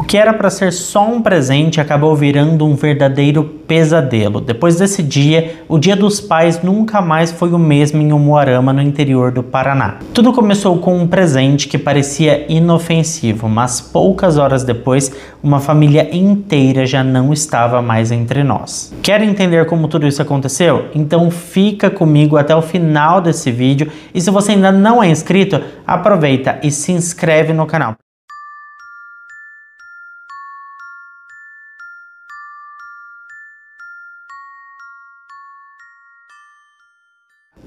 que era para ser só um presente acabou virando um verdadeiro pesadelo. Depois desse dia, o Dia dos Pais nunca mais foi o mesmo em Umuarama, no interior do Paraná. Tudo começou com um presente que parecia inofensivo, mas poucas horas depois, uma família inteira já não estava mais entre nós. Quer entender como tudo isso aconteceu? Então fica comigo até o final desse vídeo e se você ainda não é inscrito, aproveita e se inscreve no canal.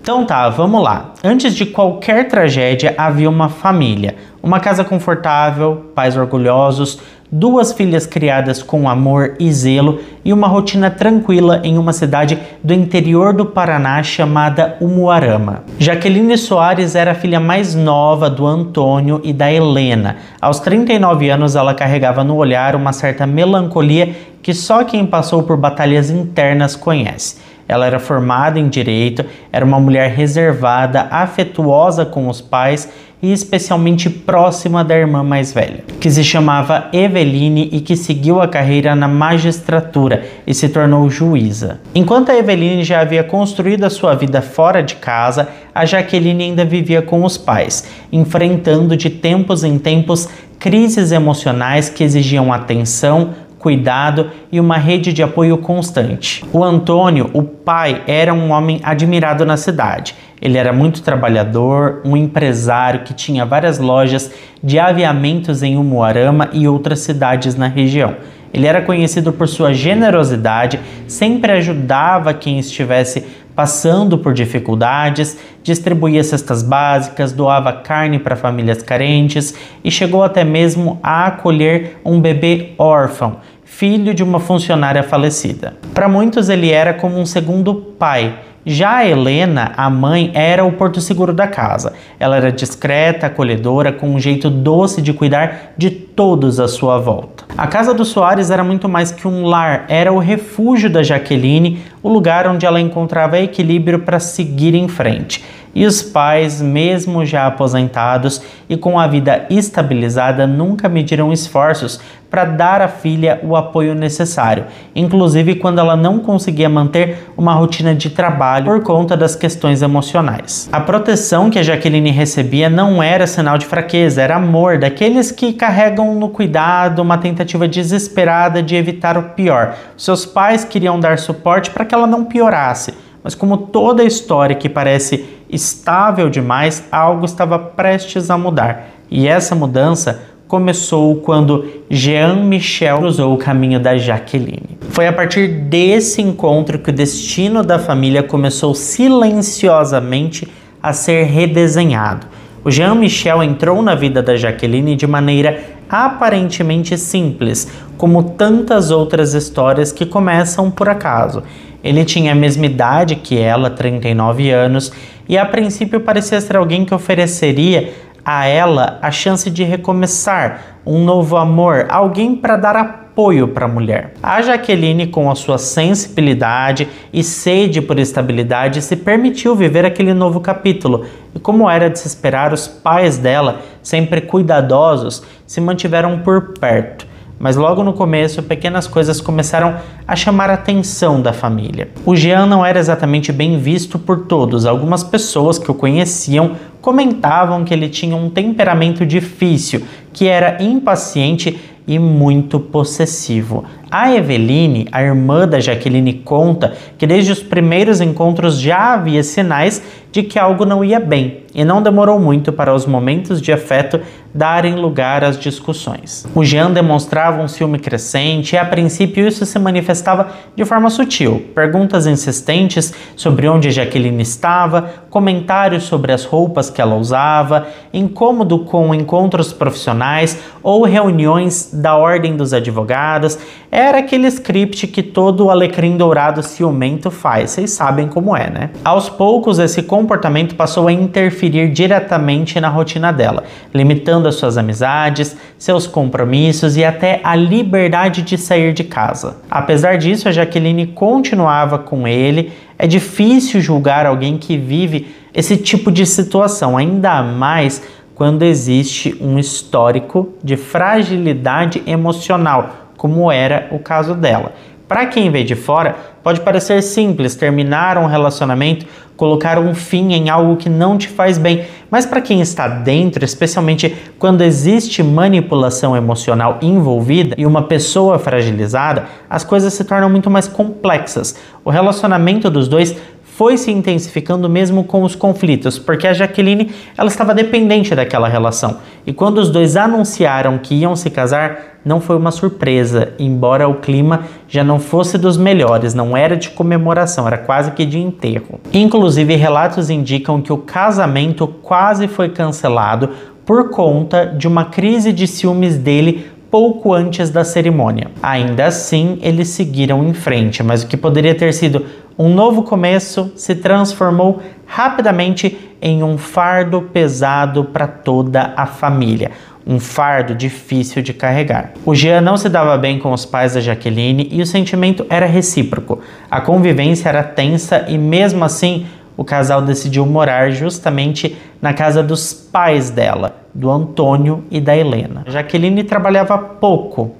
Então tá, vamos lá. Antes de qualquer tragédia, havia uma família. Uma casa confortável, pais orgulhosos, duas filhas criadas com amor e zelo e uma rotina tranquila em uma cidade do interior do Paraná chamada Umuarama. Jaqueline Soares era a filha mais nova do Antônio e da Helena. Aos 39 anos, ela carregava no olhar uma certa melancolia que só quem passou por batalhas internas conhece. Ela era formada em Direito, era uma mulher reservada, afetuosa com os pais e especialmente próxima da irmã mais velha, que se chamava Eveline e que seguiu a carreira na magistratura e se tornou juíza. Enquanto a Eveline já havia construído a sua vida fora de casa, a Jaqueline ainda vivia com os pais, enfrentando de tempos em tempos crises emocionais que exigiam atenção, cuidado e uma rede de apoio constante. O Antônio, o pai, era um homem admirado na cidade. Ele era muito trabalhador, um empresário que tinha várias lojas de aviamentos em Umuarama e outras cidades na região. Ele era conhecido por sua generosidade, sempre ajudava quem estivesse passando por dificuldades, distribuía cestas básicas, doava carne para famílias carentes e chegou até mesmo a acolher um bebê órfão, filho de uma funcionária falecida. Para muitos ele era como um segundo pai. Já a Helena, a mãe, era o porto seguro da casa. Ela era discreta, acolhedora, com um jeito doce de cuidar de todos à sua volta. A casa dos Soares era muito mais que um lar, era o refúgio da Jaqueline, o lugar onde ela encontrava equilíbrio para seguir em frente. E os pais, mesmo já aposentados e com a vida estabilizada, nunca mediram esforços para dar à filha o apoio necessário, inclusive quando ela não conseguia manter uma rotina de trabalho por conta das questões emocionais. A proteção que a Jaqueline recebia não era sinal de fraqueza, era amor, daqueles que carregam no cuidado uma tentativa desesperada de evitar o pior. Seus pais queriam dar suporte para que ela não piorasse, mas como toda história que parece estável demais, algo estava prestes a mudar. E essa mudança começou quando Jean Michel cruzou o caminho da Jaqueline. Foi a partir desse encontro que o destino da família começou silenciosamente a ser redesenhado. O Jean Michel entrou na vida da Jaqueline de maneira aparentemente simples, como tantas outras histórias que começam por acaso. Ele tinha a mesma idade que ela, 39 anos, e a princípio parecia ser alguém que ofereceria a ela a chance de recomeçar, um novo amor, alguém para dar apoio para a mulher. A Jaqueline, com a sua sensibilidade e sede por estabilidade, se permitiu viver aquele novo capítulo. E como era de se esperar, os pais dela, sempre cuidadosos, se mantiveram por perto. Mas logo no começo, pequenas coisas começaram a chamar a atenção da família. O Jean não era exatamente bem visto por todos. Algumas pessoas que o conheciam comentavam que ele tinha um temperamento difícil, que era impaciente e muito possessivo. A Eveline, a irmã da Jaqueline, conta que desde os primeiros encontros já havia sinais de que algo não ia bem e não demorou muito para os momentos de afeto darem lugar às discussões. O Jean demonstrava um ciúme crescente e a princípio isso se manifestava de forma sutil. Perguntas insistentes sobre onde Jaqueline estava, comentários sobre as roupas que ela usava, incômodo com encontros profissionais ou reuniões da ordem dos advogados. Era aquele script que todo alecrim dourado ciumento faz, vocês sabem como é, né? Aos poucos, esse comportamento passou a interferir diretamente na rotina dela, limitando as suas amizades, seus compromissos e até a liberdade de sair de casa. Apesar disso, a Jaqueline continuava com ele. É difícil julgar alguém que vive esse tipo de situação, ainda mais quando existe um histórico de fragilidade emocional, como era o caso dela. Para quem vê de fora, pode parecer simples terminar um relacionamento, colocar um fim em algo que não te faz bem, mas para quem está dentro, especialmente quando existe manipulação emocional envolvida e uma pessoa fragilizada, as coisas se tornam muito mais complexas. O relacionamento dos dois foi se intensificando mesmo com os conflitos, porque a Jaqueline ela estava dependente daquela relação. E quando os dois anunciaram que iam se casar, não foi uma surpresa, embora o clima já não fosse dos melhores, não era de comemoração, era quase que de enterro. Inclusive, relatos indicam que o casamento quase foi cancelado por conta de uma crise de ciúmes dele pouco antes da cerimônia. Ainda assim, eles seguiram em frente, mas o que poderia ter sido um novo começo se transformou rapidamente em um fardo pesado para toda a família. Um fardo difícil de carregar. O Jean não se dava bem com os pais da Jaqueline e o sentimento era recíproco. A convivência era tensa e mesmo assim o casal decidiu morar justamente na casa dos pais dela, do Antônio e da Helena. A Jaqueline trabalhava pouco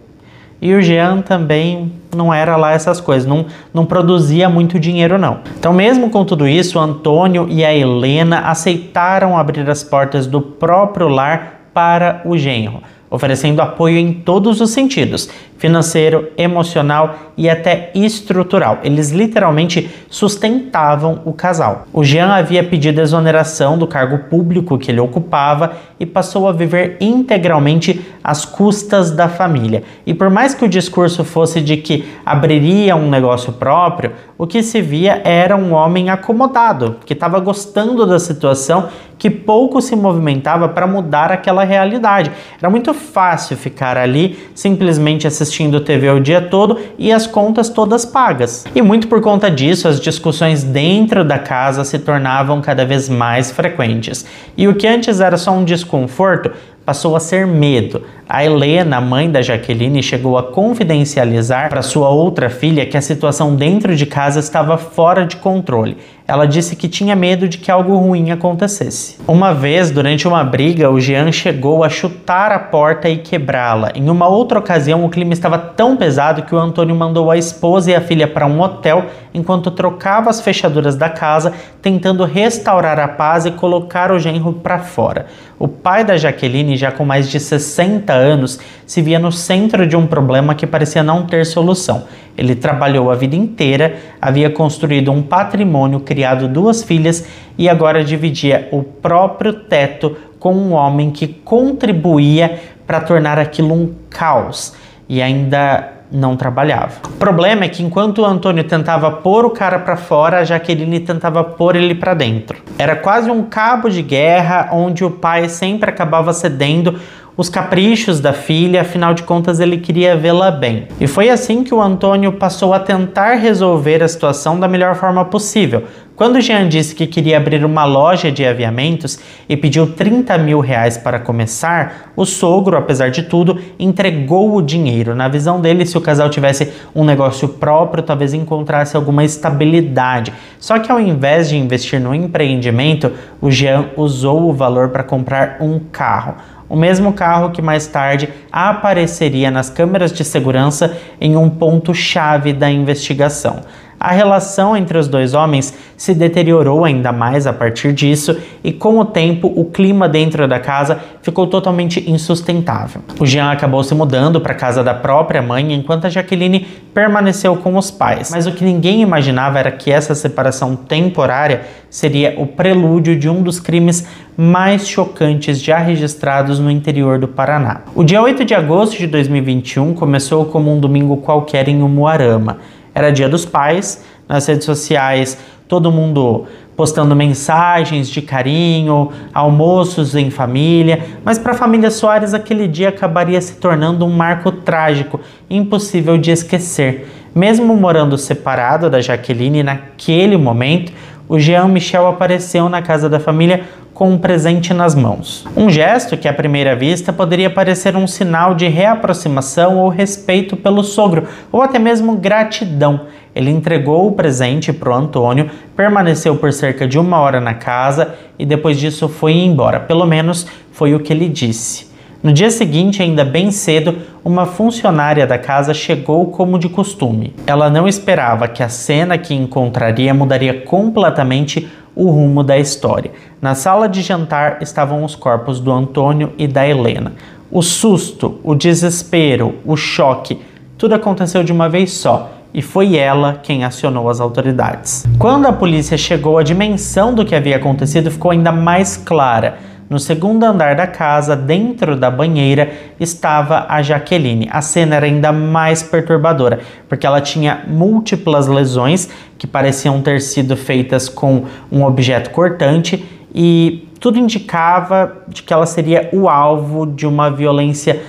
e o Jean também não era lá essas coisas, não produzia muito dinheiro não. Então mesmo com tudo isso, o Antônio e a Helena aceitaram abrir as portas do próprio lar para o genro, oferecendo apoio em todos os sentidos, financeiro, emocional e até estrutural. Eles literalmente sustentavam o casal. O Jean havia pedido exoneração do cargo público que ele ocupava e passou a viver integralmente às custas da família. E por mais que o discurso fosse de que abriria um negócio próprio, o que se via era um homem acomodado, que estava gostando da situação, que pouco se movimentava para mudar aquela realidade. Era muito fácil ficar ali simplesmente assistindo TV o dia todo e as contas todas pagas. E muito por conta disso, as discussões dentro da casa se tornavam cada vez mais frequentes. E o que antes era só um desconforto passou a ser medo. A Helena, mãe da Jaqueline, chegou a confidencializar para sua outra filha que a situação dentro de casa estava fora de controle. Ela disse que tinha medo de que algo ruim acontecesse. Uma vez, durante uma briga, o Jean chegou a chutar a porta e quebrá-la. Em uma outra ocasião, o clima estava tão pesado que o Antônio mandou a esposa e a filha para um hotel enquanto trocava as fechaduras da casa, tentando restaurar a paz e colocar o genro para fora. O pai da Jaqueline, já com mais de 60 anos, se via no centro de um problema que parecia não ter solução. Ele trabalhou a vida inteira, havia construído um patrimônio, criado 2 filhas e agora dividia o próprio teto com um homem que contribuía para tornar aquilo um caos e ainda não trabalhava. O problema é que enquanto o Antônio tentava pôr o cara para fora, a Jaqueline tentava pôr ele para dentro. Era quase um cabo de guerra onde o pai sempre acabava cedendo os caprichos da filha, afinal de contas ele queria vê-la bem. E foi assim que o Antônio passou a tentar resolver a situação da melhor forma possível. Quando Jean disse que queria abrir uma loja de aviamentos e pediu 30 mil reais para começar, o sogro, apesar de tudo, entregou o dinheiro. Na visão dele, se o casal tivesse um negócio próprio, talvez encontrasse alguma estabilidade. Só que ao invés de investir no empreendimento, o Jean usou o valor para comprar um carro. O mesmo carro que mais tarde apareceria nas câmeras de segurança em um ponto-chave da investigação. A relação entre os dois homens se deteriorou ainda mais a partir disso e com o tempo o clima dentro da casa ficou totalmente insustentável. O Jean acabou se mudando para a casa da própria mãe enquanto a Jaqueline permaneceu com os pais. Mas o que ninguém imaginava era que essa separação temporária seria o prelúdio de um dos crimes mais chocantes já registrados no interior do Paraná. O dia 8 de agosto de 2021 começou como um domingo qualquer em Umuarama. Era dia dos pais, nas redes sociais todo mundo postando mensagens de carinho, almoços em família, mas para a família Soares aquele dia acabaria se tornando um marco trágico, impossível de esquecer. Mesmo morando separado da Jaqueline naquele momento, o Jean Michel apareceu na casa da família com um presente nas mãos. Um gesto que à primeira vista poderia parecer um sinal de reaproximação ou respeito pelo sogro, ou até mesmo gratidão. Ele entregou o presente para o Antônio, permaneceu por cerca de 1 hora na casa e depois disso foi embora. Pelo menos foi o que ele disse. No dia seguinte, ainda bem cedo, uma funcionária da casa chegou como de costume. Ela não esperava que a cena que encontraria mudaria completamente o rumo da história. Na sala de jantar estavam os corpos do Antônio e da Helena. O susto, o desespero, o choque, tudo aconteceu de uma vez só. E foi ela quem acionou as autoridades. Quando a polícia chegou, a dimensão do que havia acontecido ficou ainda mais clara. No segundo andar da casa, dentro da banheira, estava a Jaqueline. A cena era ainda mais perturbadora, porque ela tinha múltiplas lesões que pareciam ter sido feitas com um objeto cortante e tudo indicava de que ela seria o alvo de uma violência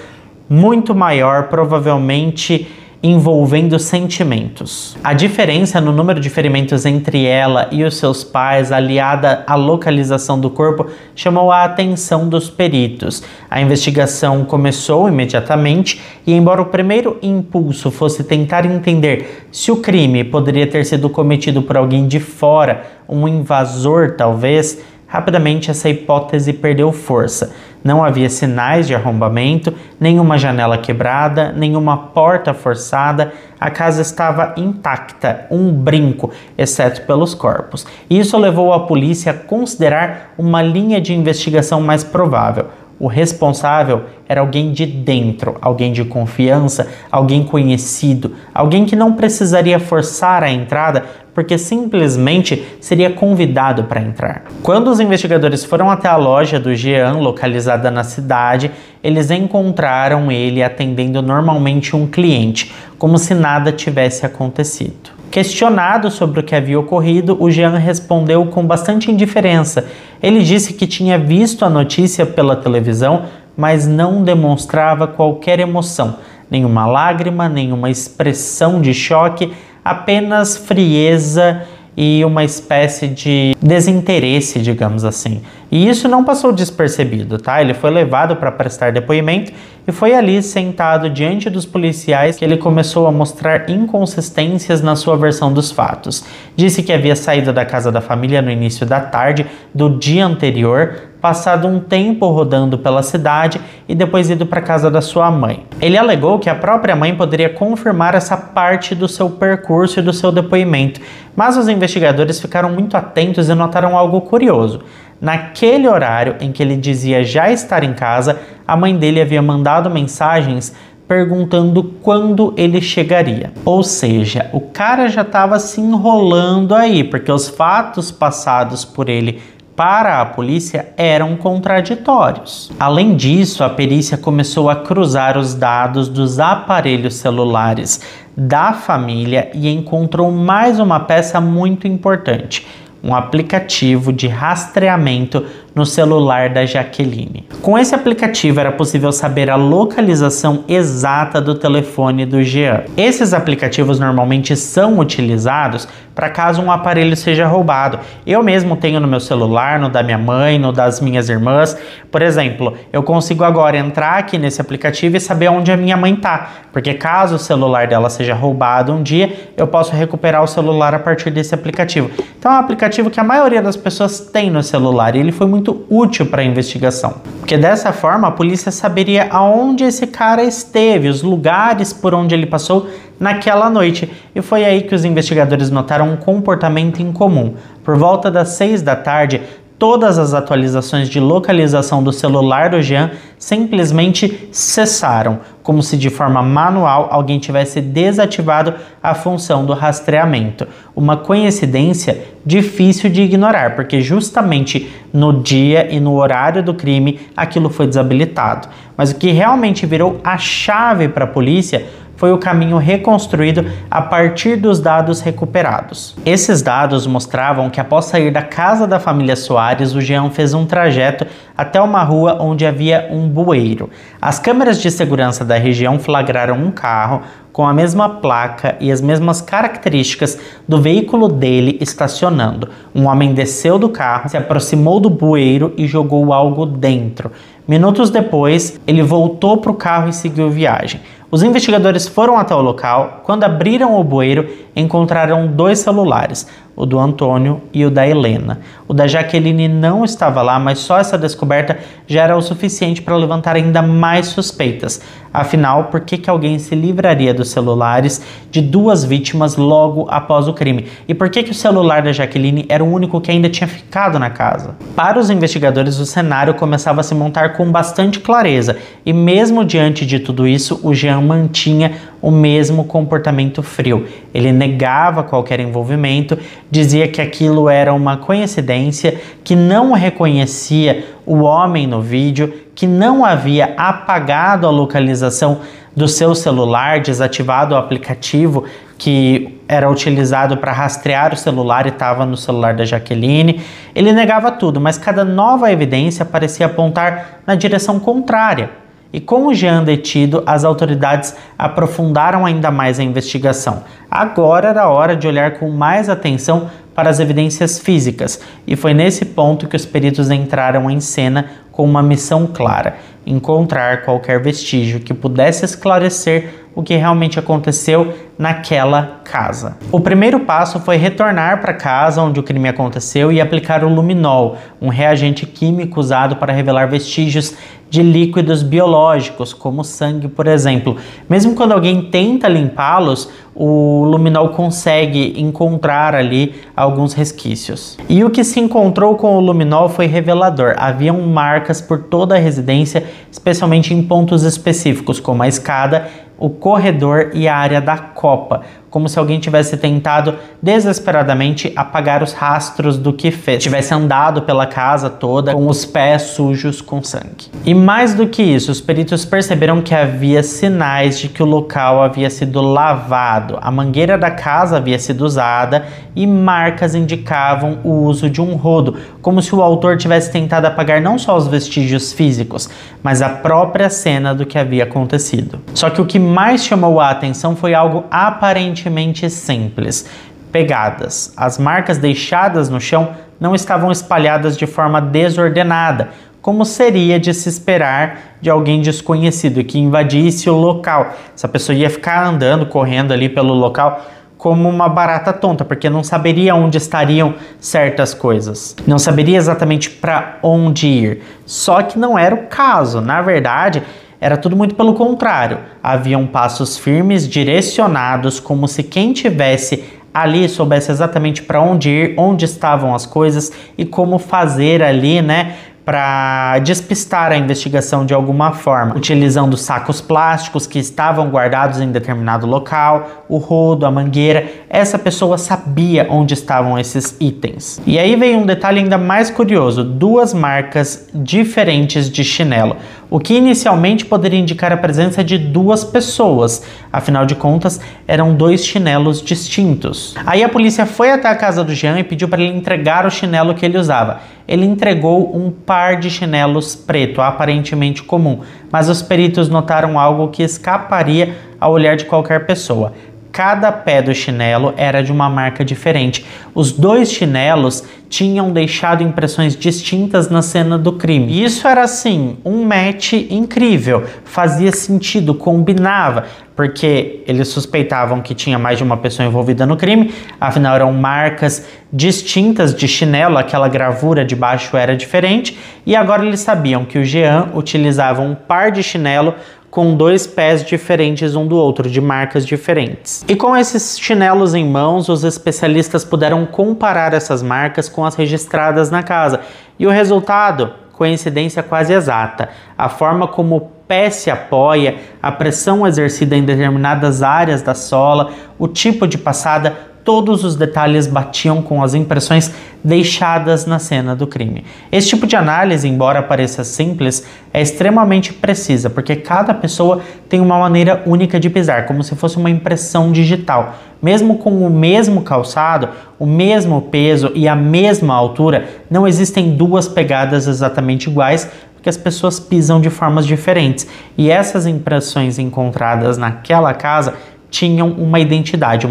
muito maior, provavelmente envolvendo sentimentos. A diferença no número de ferimentos entre ela e os seus pais, aliada à localização do corpo, chamou a atenção dos peritos. A investigação começou imediatamente e, embora o primeiro impulso fosse tentar entender se o crime poderia ter sido cometido por alguém de fora, um invasor talvez, rapidamente essa hipótese perdeu força. Não havia sinais de arrombamento, nenhuma janela quebrada, nenhuma porta forçada. A casa estava intacta, um brinco, exceto pelos corpos. Isso levou a polícia a considerar uma linha de investigação mais provável. O responsável era alguém de dentro, alguém de confiança, alguém conhecido, alguém que não precisaria forçar a entrada porque simplesmente seria convidado para entrar. Quando os investigadores foram até a loja do Jean, localizada na cidade, eles encontraram ele atendendo normalmente um cliente, como se nada tivesse acontecido. Questionado sobre o que havia ocorrido, o Jean respondeu com bastante indiferença. Ele disse que tinha visto a notícia pela televisão, mas não demonstrava qualquer emoção, nenhuma lágrima, nenhuma expressão de choque, apenas frieza e uma espécie de desinteresse, digamos assim. E isso não passou despercebido, tá? Ele foi levado para prestar depoimento e foi ali, sentado diante dos policiais, que ele começou a mostrar inconsistências na sua versão dos fatos. Disse que havia saído da casa da família no início da tarde do dia anterior, passado um tempo rodando pela cidade e depois ido para a casa da sua mãe. Ele alegou que a própria mãe poderia confirmar essa parte do seu percurso e do seu depoimento, mas os investigadores ficaram muito atentos e notaram algo curioso. Naquele horário em que ele dizia já estar em casa, a mãe dele havia mandado mensagens perguntando quando ele chegaria. Ou seja, o cara já estava se enrolando aí, porque os fatos passados por ele para a polícia eram contraditórios. Além disso, a perícia começou a cruzar os dados dos aparelhos celulares da família e encontrou mais uma peça muito importante: um aplicativo de rastreamento no celular da Jaqueline. Com esse aplicativo era possível saber a localização exata do telefone do Jean. Esses aplicativos normalmente são utilizados para caso um aparelho seja roubado. Eu mesmo tenho no meu celular, no da minha mãe, no das minhas irmãs. Por exemplo, eu consigo agora entrar aqui nesse aplicativo e saber onde a minha mãe tá, porque caso o celular dela seja roubado um dia, eu posso recuperar o celular a partir desse aplicativo. Então é um aplicativo que a maioria das pessoas tem no celular e ele foi muito útil para a investigação, porque dessa forma a polícia saberia aonde esse cara esteve, os lugares por onde ele passou naquela noite. E foi aí que os investigadores notaram um comportamento incomum. Por volta das 6 da tarde, todas as atualizações de localização do celular do Jean simplesmente cessaram, como se de forma manual alguém tivesse desativado a função do rastreamento. Uma coincidência difícil de ignorar, porque justamente no dia e no horário do crime aquilo foi desabilitado. Mas o que realmente virou a chave para a polícia foi o caminho reconstruído a partir dos dados recuperados. Esses dados mostravam que após sair da casa da família Soares, o Jean fez um trajeto até uma rua onde havia um bueiro. As câmeras de segurança da região flagraram um carro com a mesma placa e as mesmas características do veículo dele estacionando. Um homem desceu do carro, se aproximou do bueiro e jogou algo dentro. Minutos depois, ele voltou para o carro e seguiu viagem. Os investigadores foram até o local. Quando abriram o bueiro, encontraram 2 celulares. o do Antônio e o da Helena. O da Jaqueline não estava lá, mas só essa descoberta já era o suficiente para levantar ainda mais suspeitas. Afinal, por que alguém se livraria dos celulares de duas vítimas logo após o crime? E por que o celular da Jaqueline era o único que ainda tinha ficado na casa? Para os investigadores, o cenário começava a se montar com bastante clareza, e mesmo diante de tudo isso, o Jean mantinha o mesmo comportamento frio. Ele negava qualquer envolvimento, dizia que aquilo era uma coincidência, que não reconhecia o homem no vídeo, que não havia apagado a localização do seu celular, desativado o aplicativo que era utilizado para rastrear o celular e estava no celular da Jaqueline. Ele negava tudo, mas cada nova evidência parecia apontar na direção contrária. E com o Jean detido, as autoridades aprofundaram ainda mais a investigação. Agora era hora de olhar com mais atenção para as evidências físicas, e foi nesse ponto que os peritos entraram em cena com uma missão clara: encontrar qualquer vestígio que pudesse esclarecer o que realmente aconteceu naquela casa. O primeiro passo foi retornar para a casa onde o crime aconteceu e aplicar o luminol, um reagente químico usado para revelar vestígios de líquidos biológicos, como sangue, por exemplo. Mesmo quando alguém tenta limpá-los, o luminol consegue encontrar ali alguns resquícios. E o que se encontrou com o luminol foi revelador. Haviam marcas por toda a residência, especialmente em pontos específicos, como a escada, o corredor e a área da copa, como se alguém tivesse tentado desesperadamente apagar os rastros do que fez, tivesse andado pela casa toda com os pés sujos com sangue. E mais do que isso, os peritos perceberam que havia sinais de que o local havia sido lavado, a mangueira da casa havia sido usada e marcas indicavam o uso de um rodo, como se o autor tivesse tentado apagar não só os vestígios físicos, mas a própria cena do que havia acontecido. Só que o que mais chamou a atenção foi algo aparentemente simples: pegadas. As marcas deixadas no chão não estavam espalhadas de forma desordenada, como seria de se esperar de alguém desconhecido que invadisse o local. Essa pessoa ia ficar andando, correndo ali pelo local como uma barata tonta, porque não saberia onde estariam certas coisas, não saberia exatamente para onde ir. Só que não era o caso. Na verdade, era tudo muito pelo contrário. Haviam passos firmes, direcionados, como se quem tivesse ali soubesse exatamente para onde ir, onde estavam as coisas e como fazer ali, né, para despistar a investigação de alguma forma, utilizando sacos plásticos que estavam guardados em determinado local, o rodo, a mangueira. Essa pessoa sabia onde estavam esses itens. E aí veio um detalhe ainda mais curioso: duas marcas diferentes de chinelo, o que inicialmente poderia indicar a presença de duas pessoas. Afinal de contas, eram dois chinelos distintos. Aí a polícia foi até a casa do Jean e pediu para ele entregar o chinelo que ele usava. Ele entregou um par de chinelos preto, aparentemente comum, mas os peritos notaram algo que escaparia ao olhar de qualquer pessoa. Cada pé do chinelo era de uma marca diferente. Os dois chinelos tinham deixado impressões distintas na cena do crime. E isso era, assim, um match incrível. Fazia sentido, combinava, porque eles suspeitavam que tinha mais de uma pessoa envolvida no crime. Afinal, eram marcas distintas de chinelo, aquela gravura de baixo era diferente. E agora eles sabiam que o Jean utilizava um par de chinelo com dois pés diferentes um do outro, de marcas diferentes. E com esses chinelos em mãos, os especialistas puderam comparar essas marcas com as registradas na casa. E o resultado? Coincidência quase exata. A forma como o pé se apoia, a pressão exercida em determinadas áreas da sola, o tipo de passada, todos os detalhes batiam com as impressões deixadas na cena do crime. Esse tipo de análise, embora pareça simples, é extremamente precisa, porque cada pessoa tem uma maneira única de pisar, como se fosse uma impressão digital. Mesmo com o mesmo calçado, o mesmo peso e a mesma altura, não existem duas pegadas exatamente iguais, porque as pessoas pisam de formas diferentes. E essas impressões encontradas naquela casa tinham uma identidade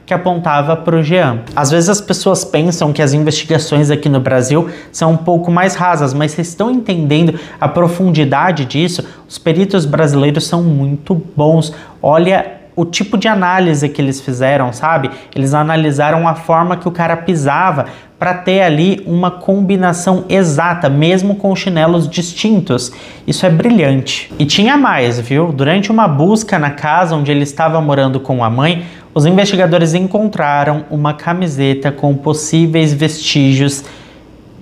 que apontava para o Jean. Às vezes as pessoas pensam que as investigações aqui no Brasil são um pouco mais rasas, mas vocês estão entendendo a profundidade disso? Os peritos brasileiros são muito bons. Olha o tipo de análise que eles fizeram, sabe? Eles analisaram a forma que o cara pisava para ter ali uma combinação exata, mesmo com chinelos distintos. Isso é brilhante. E tinha mais, viu? Durante uma busca na casa onde ele estava morando com a mãe, os investigadores encontraram uma camiseta com possíveis vestígios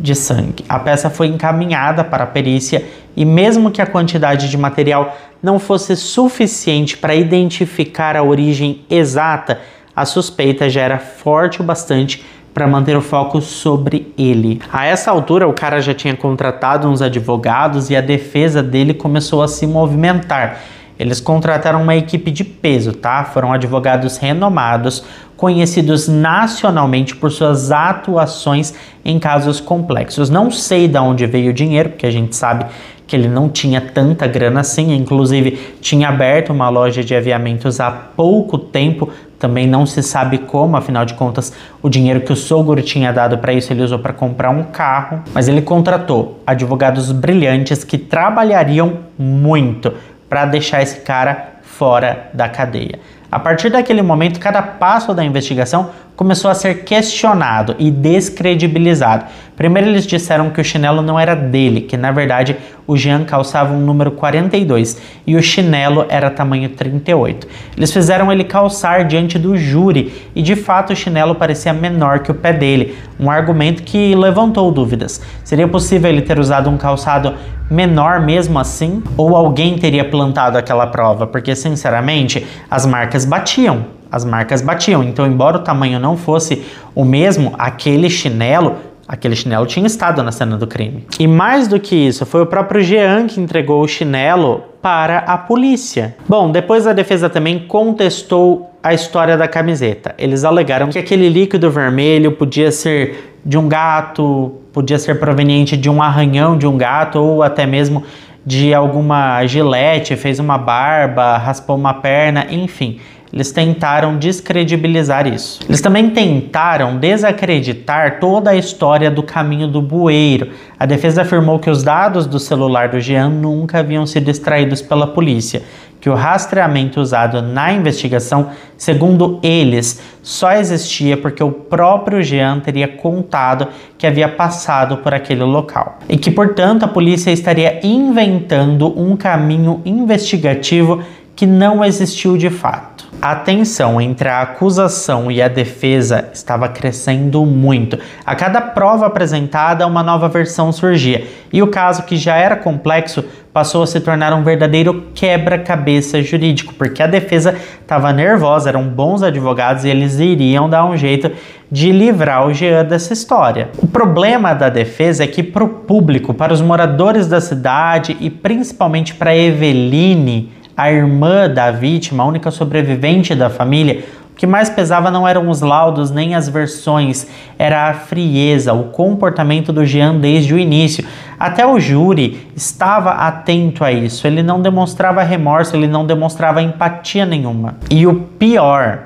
de sangue. A peça foi encaminhada para a perícia e mesmo que a quantidade de material não fosse suficiente para identificar a origem exata, a suspeita já era forte o bastante para manter o foco sobre ele. A essa altura, o cara já tinha contratado uns advogados e a defesa dele começou a se movimentar. Eles contrataram uma equipe de peso, tá? Foram advogados renomados, conhecidos nacionalmente por suas atuações em casos complexos. Não sei de onde veio o dinheiro, porque a gente sabe que ele não tinha tanta grana assim, inclusive tinha aberto uma loja de aviamentos há pouco tempo, também não se sabe como, afinal de contas, o dinheiro que o sogro tinha dado para isso ele usou para comprar um carro, mas ele contratou advogados brilhantes que trabalhariam muito para deixar esse cara fora da cadeia. A partir daquele momento, cada passo da investigação começou a ser questionado e descredibilizado. Primeiro eles disseram que o chinelo não era dele, que na verdade o Jean calçava um número 42 e o chinelo era tamanho 38. Eles fizeram ele calçar diante do júri e de fato o chinelo parecia menor que o pé dele, um argumento que levantou dúvidas. Seria possível ele ter usado um calçado menor mesmo assim? Ou alguém teria plantado aquela prova? Porque sinceramente as marcas batiam. Então, embora o tamanho não fosse o mesmo, aquele chinelo tinha estado na cena do crime. E mais do que isso, foi o próprio Jean que entregou o chinelo para a polícia. Bom, depois a defesa também contestou a história da camiseta. Eles alegaram que aquele líquido vermelho podia ser de um gato, podia ser proveniente de um arranhão de um gato ou até mesmo de alguma gilete, fez uma barba, raspou uma perna, enfim. Eles tentaram descredibilizar isso. Eles também tentaram desacreditar toda a história do caminho do bueiro. A defesa afirmou que os dados do celular do Jean nunca haviam sido extraídos pela polícia, que o rastreamento usado na investigação, segundo eles, só existia porque o próprio Jean teria contado que havia passado por aquele local. E que, portanto, a polícia estaria inventando um caminho investigativo que não existiu de fato. A tensão entre a acusação e a defesa estava crescendo muito. A cada prova apresentada, uma nova versão surgia. E o caso, que já era complexo, passou a se tornar um verdadeiro quebra-cabeça jurídico, porque a defesa estava nervosa, eram bons advogados e eles iriam dar um jeito de livrar o Jean dessa história. O problema da defesa é que para o público, para os moradores da cidade e principalmente para Eveline, a irmã da vítima, a única sobrevivente da família, o que mais pesava não eram os laudos nem as versões, era a frieza, o comportamento do Jean desde o início. Até o júri estava atento a isso, ele não demonstrava remorso, ele não demonstrava empatia nenhuma. E o pior,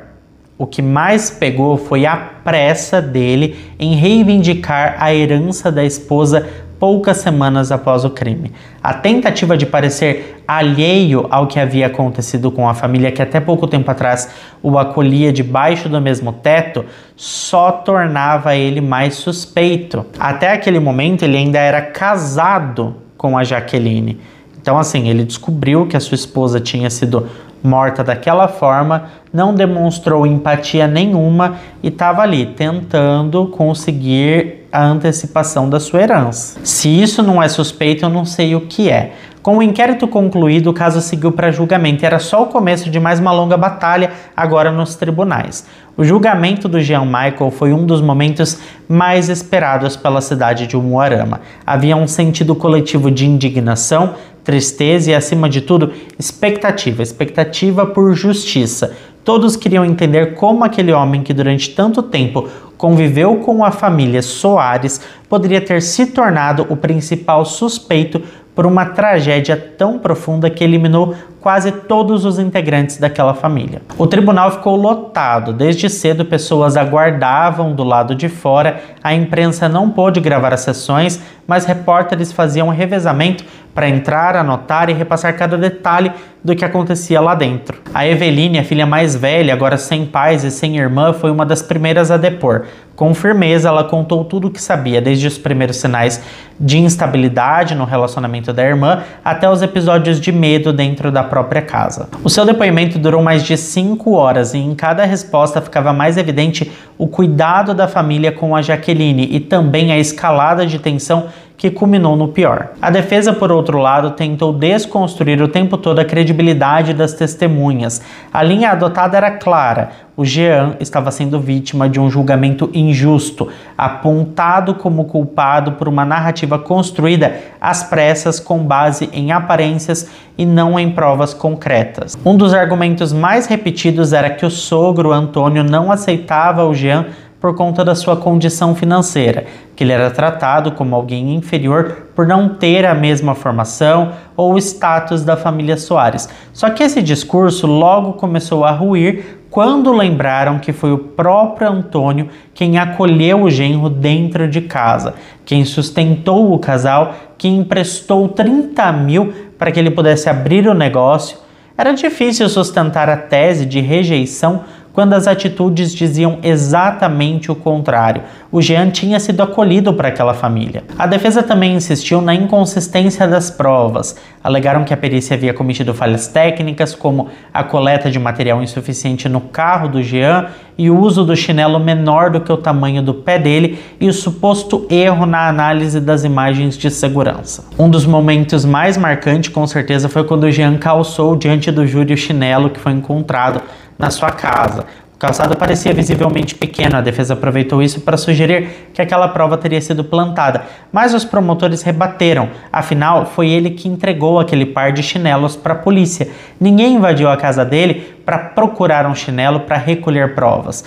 o que mais pegou foi a pressa dele em reivindicar a herança da esposa poucas semanas após o crime. A tentativa de parecer alheio ao que havia acontecido com a família, que até pouco tempo atrás o acolhia debaixo do mesmo teto, só tornava ele mais suspeito. Até aquele momento ele ainda era casado com a Jaqueline. Então assim, ele descobriu que a sua esposa tinha sido morta daquela forma, não demonstrou empatia nenhuma e estava ali tentando conseguir a antecipação da sua herança. Se isso não é suspeito, eu não sei o que é. Com o inquérito concluído, o caso seguiu para julgamento. Era só o começo de mais uma longa batalha agora nos tribunais. O julgamento do Jean Michael foi um dos momentos mais esperados pela cidade de Umuarama. Havia um sentido coletivo de indignação, tristeza e, acima de tudo, expectativa por justiça. Todos queriam entender como aquele homem que durante tanto tempo conviveu com a família Soares poderia ter se tornado o principal suspeito por uma tragédia tão profunda que eliminou quase todos os integrantes daquela família. O tribunal ficou lotado, desde cedo pessoas aguardavam do lado de fora, a imprensa não pôde gravar as sessões, mas repórteres faziam um revezamento para entrar, anotar e repassar cada detalhe do que acontecia lá dentro. A Eveline, a filha mais velha, agora sem pais e sem irmã, foi uma das primeiras a depor. Com firmeza, ela contou tudo o que sabia, desde os primeiros sinais de instabilidade no relacionamento da irmã até os episódios de medo dentro da própria casa. O seu depoimento durou mais de 5 horas e em cada resposta ficava mais evidente o cuidado da família com a Jaqueline e também a escalada de tensão que culminou no pior. A defesa, por outro lado, tentou desconstruir o tempo todo a credibilidade das testemunhas. A linha adotada era clara: o Jean estava sendo vítima de um julgamento injusto, apontado como culpado por uma narrativa construída às pressas com base em aparências e não em provas concretas. Um dos argumentos mais repetidos era que o sogro Antônio não aceitava o Jean por conta da sua condição financeira, que ele era tratado como alguém inferior por não ter a mesma formação ou status da família Soares. Só que esse discurso logo começou a ruir quando lembraram que foi o próprio Antônio quem acolheu o genro dentro de casa, quem sustentou o casal, quem emprestou 30 mil para que ele pudesse abrir o negócio. Era difícil sustentar a tese de rejeição quando as atitudes diziam exatamente o contrário. O Jean tinha sido acolhido para aquela família. A defesa também insistiu na inconsistência das provas. Alegaram que a perícia havia cometido falhas técnicas, como a coleta de material insuficiente no carro do Jean e o uso do chinelo menor do que o tamanho do pé dele e o suposto erro na análise das imagens de segurança. Um dos momentos mais marcantes, com certeza, foi quando o Jean calçou diante do júri o chinelo que foi encontrado na sua casa. O calçado parecia visivelmente pequeno, a defesa aproveitou isso para sugerir que aquela prova teria sido plantada, mas os promotores rebateram, afinal foi ele que entregou aquele par de chinelos para a polícia. Ninguém invadiu a casa dele para procurar um chinelo para recolher provas.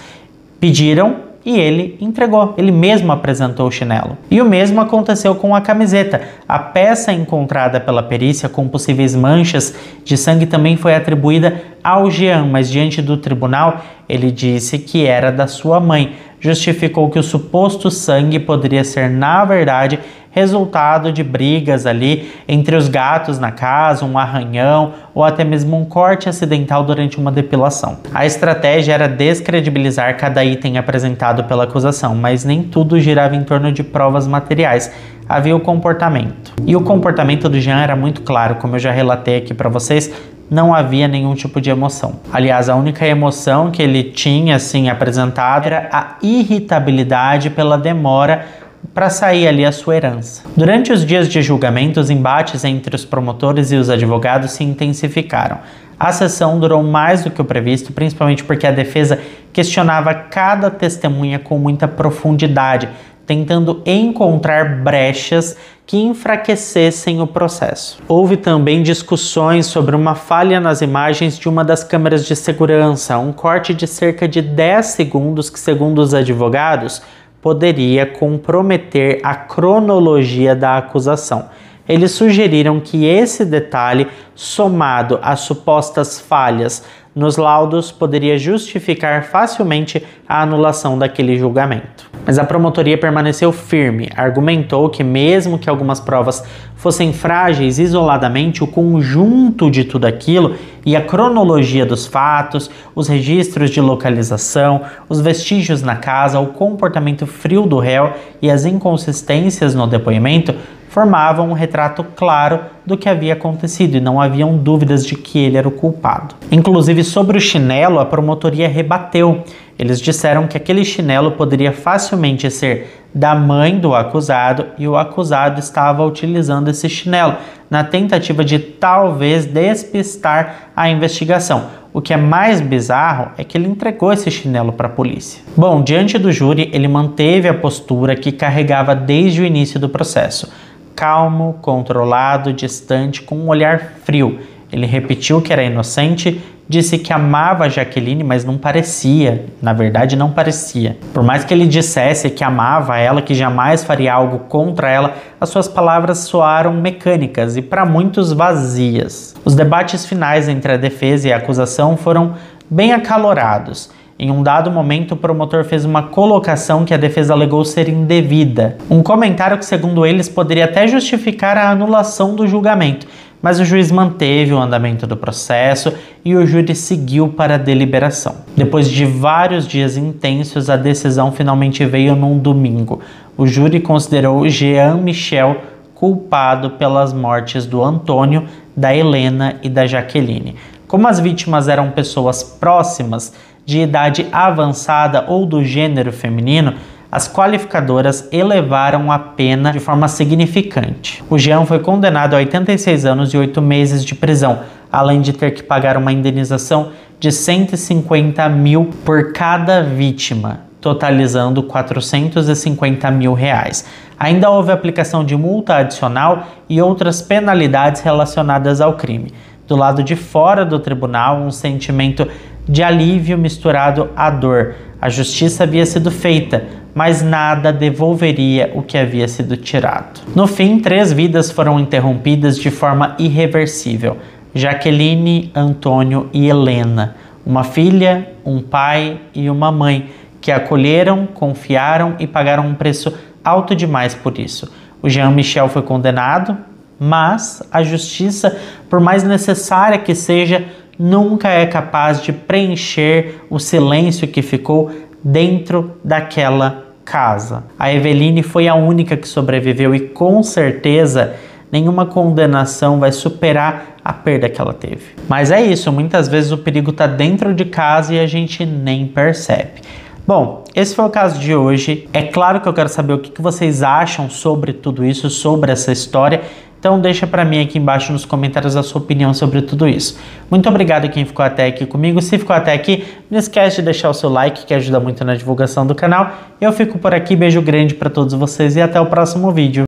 Pediram e ele entregou, ele mesmo apresentou o chinelo. E o mesmo aconteceu com a camiseta. A peça encontrada pela perícia com possíveis manchas de sangue também foi atribuída ao Jean, mas diante do tribunal ele disse que era da sua mãe. Justificou que o suposto sangue poderia ser, na verdade, resultado de brigas ali entre os gatos na casa, um arranhão ou até mesmo um corte acidental durante uma depilação. A estratégia era descredibilizar cada item apresentado pela acusação, mas nem tudo girava em torno de provas materiais. Havia o comportamento. E o comportamento do Jean era muito claro, como eu já relatei aqui para vocês, não havia nenhum tipo de emoção. Aliás, a única emoção que ele tinha assim apresentado era a irritabilidade pela demora para sair ali a sua herança. Durante os dias de julgamento, os embates entre os promotores e os advogados se intensificaram. A sessão durou mais do que o previsto, principalmente porque a defesa questionava cada testemunha com muita profundidade, tentando encontrar brechas que enfraquecessem o processo. Houve também discussões sobre uma falha nas imagens de uma das câmeras de segurança, um corte de cerca de 10 segundos que, segundo os advogados, poderia comprometer a cronologia da acusação. Eles sugeriram que esse detalhe, somado às supostas falhas nos laudos, poderia justificar facilmente a anulação daquele julgamento. Mas a promotoria permaneceu firme, argumentou que mesmo que algumas provas fossem frágeis isoladamente, o conjunto de tudo aquilo e a cronologia dos fatos, os registros de localização, os vestígios na casa, o comportamento frio do réu e as inconsistências no depoimento formavam um retrato claro do que havia acontecido e não haviam dúvidas de que ele era o culpado. Inclusive, sobre o chinelo, a promotoria rebateu. Eles disseram que aquele chinelo poderia facilmente ser da mãe do acusado e o acusado estava utilizando esse chinelo na tentativa de talvez despistar a investigação. O que é mais bizarro é que ele entregou esse chinelo para a polícia. Bom, diante do júri, ele manteve a postura que carregava desde o início do processo. Calmo, controlado, distante, com um olhar frio. Ele repetiu que era inocente, disse que amava a Jaqueline, mas não parecia, na verdade não parecia. Por mais que ele dissesse que amava ela, que jamais faria algo contra ela, as suas palavras soaram mecânicas e para muitos vazias. Os debates finais entre a defesa e a acusação foram bem acalorados. Em um dado momento, o promotor fez uma colocação que a defesa alegou ser indevida. Um comentário que, segundo eles, poderia até justificar a anulação do julgamento, mas o juiz manteve o andamento do processo e o júri seguiu para a deliberação. Depois de vários dias intensos, a decisão finalmente veio num domingo. O júri considerou Jean Michel culpado pelas mortes do Antônio, da Helena e da Jaqueline. Como as vítimas eram pessoas próximas, de idade avançada ou do gênero feminino, as qualificadoras elevaram a pena de forma significante. O Jean foi condenado a 86 anos e 8 meses de prisão, além de ter que pagar uma indenização de 150 mil por cada vítima, totalizando 450 mil reais. Ainda houve aplicação de multa adicional e outras penalidades relacionadas ao crime. Do lado de fora do tribunal, um sentimento de alívio misturado à dor. A justiça havia sido feita, mas nada devolveria o que havia sido tirado. No fim, 3 vidas foram interrompidas de forma irreversível: Jaqueline, Antônio e Helena. Uma filha, um pai e uma mãe que acolheram, confiaram e pagaram um preço alto demais por isso. O Jean Michel foi condenado, mas a justiça, por mais necessária que seja, nunca é capaz de preencher o silêncio que ficou dentro daquela casa. A Eveline foi a única que sobreviveu e com certeza nenhuma condenação vai superar a perda que ela teve. Mas é isso, muitas vezes o perigo está dentro de casa e a gente nem percebe. Bom, esse foi o caso de hoje. É claro que eu quero saber o que vocês acham sobre tudo isso, sobre essa história. Então deixa pra mim aqui embaixo nos comentários a sua opinião sobre tudo isso. Muito obrigado a quem ficou até aqui comigo. Se ficou até aqui, não esquece de deixar o seu like, que ajuda muito na divulgação do canal. Eu fico por aqui, beijo grande pra todos vocês e até o próximo vídeo.